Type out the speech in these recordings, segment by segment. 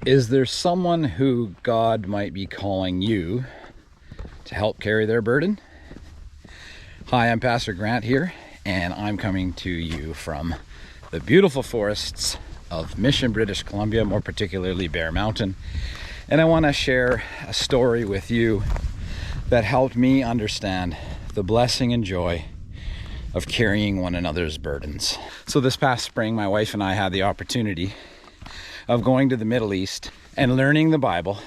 Is there someone who God might be calling you to help carry their burden? Hi, I'm Pastor Grant here, and I'm coming to you from the beautiful forests of Mission, British Columbia, more particularly Bear Mountain. And I want to share a story with you that helped me understand the blessing and joy of carrying one another's burdens. So this past spring, my wife and I had the opportunity of going to the Middle East and learning the Bible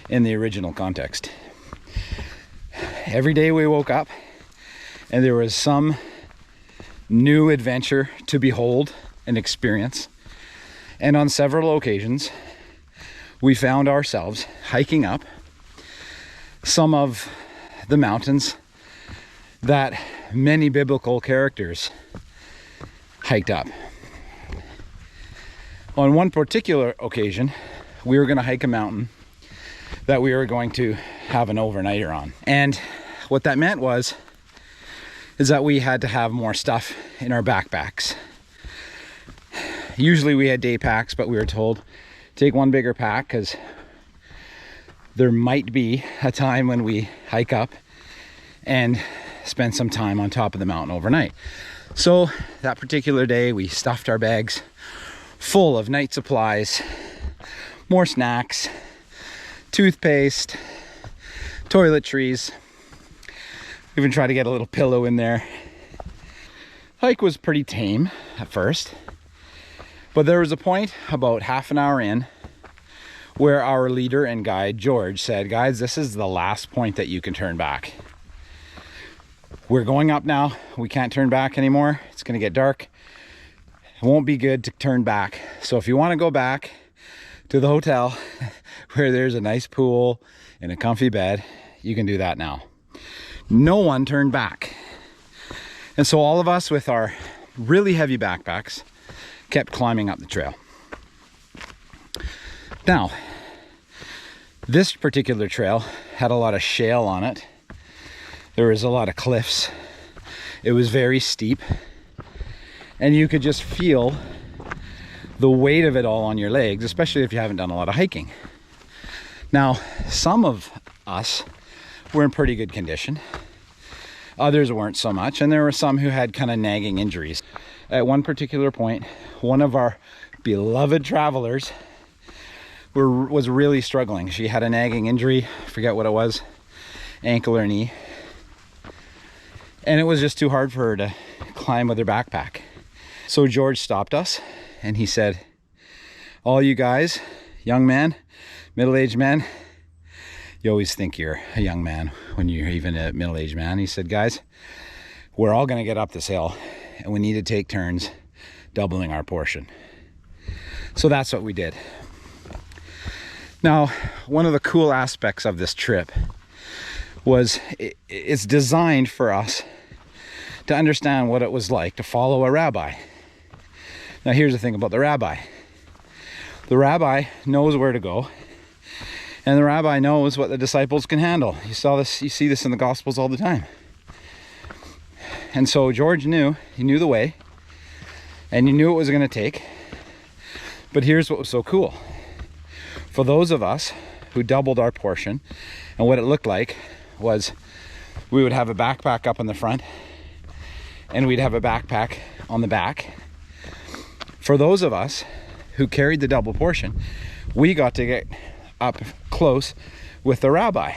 in the original context. Every day we woke up and there was some new adventure to behold and experience. And on several occasions, we found ourselves hiking up some of the mountains that many biblical characters hiked up. On one particular occasion, we were going to hike a mountain that we were going to have an overnighter on. And what that meant is that we had to have more stuff in our backpacks. Usually we had day packs, but we were told take one bigger pack because there might be a time when we hike up and spend some time on top of the mountain overnight. So that particular day, we stuffed our bags full of night supplies, more snacks, toothpaste, toiletries. We even tried to get a little pillow in there. Hike was pretty tame at first, but there was a point about half an hour in where our leader and guide, George, said, "Guys, this is the last point that you can turn back. We're going up now. We can't turn back anymore. It's going to get dark. It won't be good to turn back. So if you want to go back to the hotel where there's a nice pool and a comfy bed, you can do that now." No one turned back. And so all of us with our really heavy backpacks kept climbing up the trail. Now, this particular trail had a lot of shale on it. There was a lot of cliffs. It was very steep. And you could just feel the weight of it all on your legs, especially if you haven't done a lot of hiking. Now, some of us were in pretty good condition. Others weren't so much, and there were some who had kind of nagging injuries. At one particular point, one of our beloved travelers was really struggling. She had a nagging injury, I forget what it was, ankle or knee. And it was just too hard for her to climb with her backpack. So George stopped us and he said, "All you guys, young men, middle-aged men, you always think you're a young man when you're even a middle-aged man." He said, "Guys, we're all going to get up this hill and we need to take turns doubling our portion." So that's what we did. Now, one of the cool aspects of this trip was it's designed for us to understand what it was like to follow a rabbi. Now, here's the thing about the rabbi. The rabbi knows where to go, and the rabbi knows what the disciples can handle. You see this in the Gospels all the time. And so George knew the way, and he knew what it was going to take. But here's what was so cool. For those of us who doubled our portion, and what it looked like was we would have a backpack up in the front, and we'd have a backpack on the back. For those of us who carried the double portion, we got to get up close with the rabbi.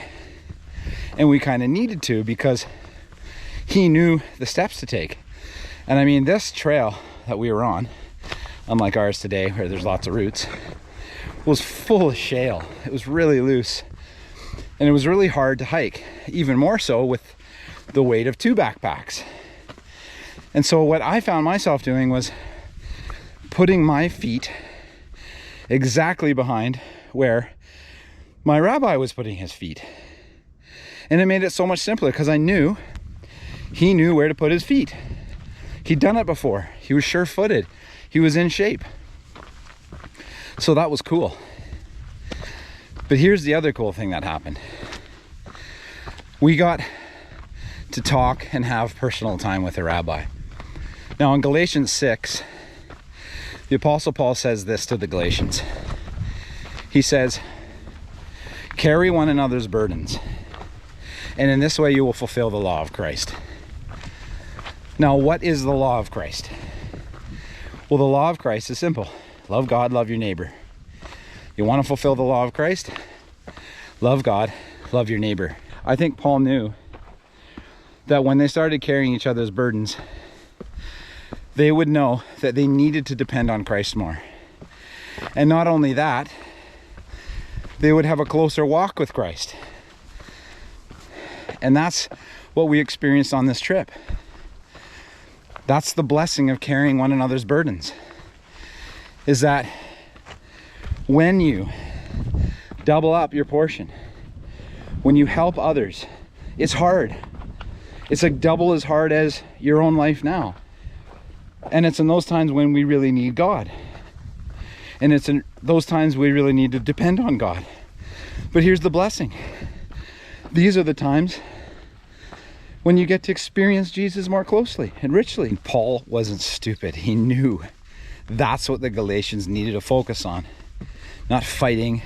And we kind of needed to because he knew the steps to take. And I mean, this trail that we were on, unlike ours today where there's lots of roots, was full of shale. It was really loose. And it was really hard to hike, even more so with the weight of two backpacks. And so what I found myself doing was putting my feet exactly behind where my rabbi was putting his feet. And it made it so much simpler because I knew he knew where to put his feet. He'd done it before. He was sure-footed. He was in shape. So that was cool. But here's the other cool thing that happened. We got to talk and have personal time with the rabbi. Now in Galatians 6, the Apostle Paul says this to the Galatians. He says, carry one another's burdens, and in this way you will fulfill the law of Christ. Now, what is the law of Christ? Well, the law of Christ is simple. Love God, love your neighbor. You want to fulfill the law of Christ? Love God, love your neighbor. I think Paul knew that when they started carrying each other's burdens, they would know that they needed to depend on Christ more. And not only that, they would have a closer walk with Christ. And that's what we experienced on this trip. That's the blessing of carrying one another's burdens, is that when you double up your portion, when you help others, it's hard. It's like double as hard as your own life now. And it's in those times when we really need God. And it's in those times we really need to depend on God. But here's the blessing. These are the times when you get to experience Jesus more closely and richly. And Paul wasn't stupid. He knew that's what the Galatians needed to focus on. Not fighting,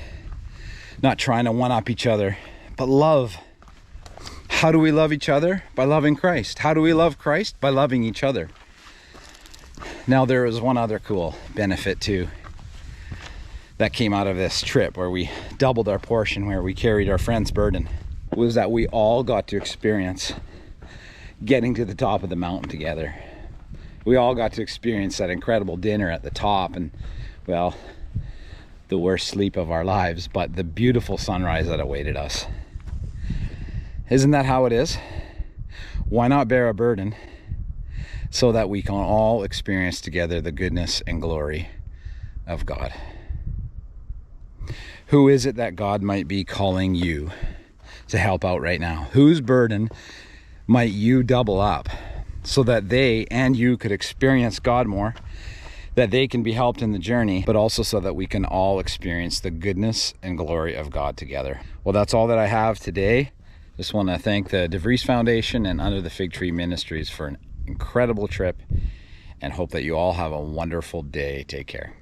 not trying to one-up each other, but love. How do we love each other? By loving Christ. How do we love Christ? By loving each other. Now, there was one other cool benefit too that came out of this trip, where we doubled our portion, where we carried our friend's burden, was that we all got to experience getting to the top of the mountain together. We all got to experience that incredible dinner at the top, and, well, the worst sleep of our lives, but the beautiful sunrise that awaited us. Isn't that how it is? Why not bear a burden so that we can all experience together the goodness and glory of God? Who is it that God might be calling you to help out right now? Whose burden might you double up so that they and you could experience God more, that they can be helped in the journey, but also so that we can all experience the goodness and glory of God together? Well, that's all that I have today. Just want to thank the DeVries Foundation and Under the Fig Tree Ministries for an incredible trip, and hope that you all have a wonderful day. Take care.